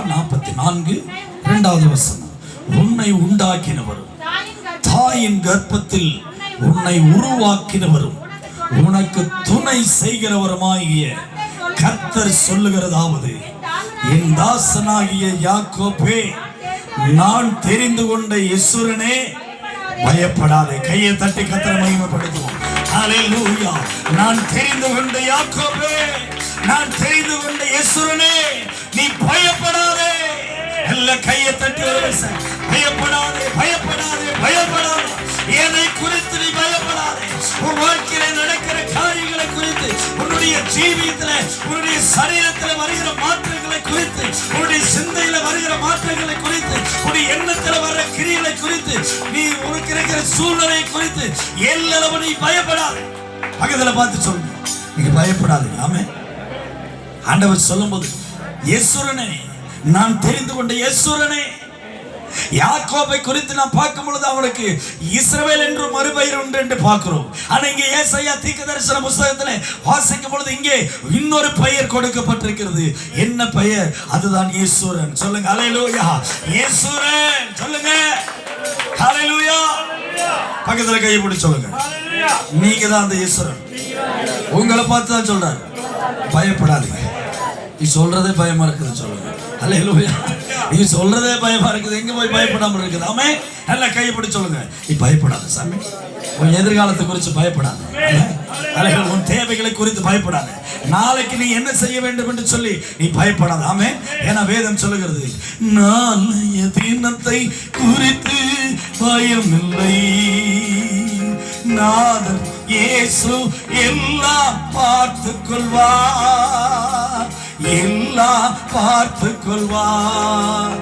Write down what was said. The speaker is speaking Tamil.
ஏசாயா 44:2 உன்னை உண்டாக்கினவரும் தாயின் கர்ப்பத்தில் உன்னை உருவாக்கினவரும் உனக்கு துணை செய்கிறவருமாகிய கர்த்தர் சொல்லுகிறதாவது, என் தாசனாகிய யாக்கோபே, நான் தெரிந்து கொண்ட யெசுரனே, பயப்படாதே. கையை தட்டி கர்த்தரை மகிமைப்படுத்துவோம். ஹல்லேலூயா. நான் தெரிந்து கொண்ட யாக்கோபே, நான் தெரிந்து கொண்ட யெசுரனே, நீ பயப்படாதே. எல்லா கையை தட்டி பயப்படாதே, பயப்படாதே, பயப்படாதே. எதை குறித்து நீ பயப்படாதே. உன் வாழ்க்கையில நடக்கிற காரியங்களை குறித்து, உன்னுடைய ஜீவியத்தில், உன்னுடைய சரீரத்தில் வருகிற மாற்றங்களை குறித்து, உன்னுடைய சிந்தையில வருகிற மாற்றங்களை குறித்து, உன்னுடைய எண்ணத்தில் வர்ற கிரியைகளை குறித்து, நீ உனக்கு இருக்கிற சூழ்நிலை குறித்து எல்லாரும் நீ பயப்படாதே. பக்கத்துல பார்த்து சொல்லுங்க, நீங்க பயப்படாதே. ஆமென். ஆண்டவர் சொல்லும்போது, யெசுரனே, நான் தெரிந்து கொண்ட யெசுரனே. யாக்கோபை குறித்து நாம் பார்க்கும் பொழுது அவனுக்கு இஸ்ரவேல் என்று மறுபெயர் உண்டு என்று பார்க்கிறோம். ஆனா இங்கே ஏசாயா தீர்க்கதரிசன புத்தகத்திலே வாசிக்கும் பொழுது இங்கே இன்னொரு பெயர் கொடுக்கப்பட்டிருக்கிறது. என்ன பெயர்? அதுதான் யெசுரன். சொல்லுங்க ஹல்லேலூயா. யெசுரன் சொல்லுங்க ஹல்லேலூயா. பக்கத்துல கையை பிடிச்சு சொல்லுங்க, நீங்க தான் அந்த யெசுரன். உங்களை பார்த்து தான் சொல்றாரு, பயப்படாதீங்க. நீ சொல்றதே பயமா இருக்குது. சொல்லுங்க ஹல்லேலூயா. நீ சொல்றதே பயமா இருக்குது, எங்க போய் பயப்படாம இருக்குது? ஆமென். நல்லா கையை பிடிச்சு சொல்லுங்க, நீ பயப்படாத சாமி. உன் எதிர்காலத்தை குறித்து பயப்படாத. உன் தேவைகளை குறித்து பயப்படாத. நாளைக்கு நீ என்ன செய்ய வேண்டும் என்று சொல்லி நீ பயப்படாத. ஆமென். ஏன்னா வேதம் சொல்லுகிறது, நாளைய தினத்தை குறித்து பயமில்லை, நாதன் இயேசு எல்லாம் பார்த்துக் கொள்வார், எல்லாம் பார்த்துக் கொள்வார்.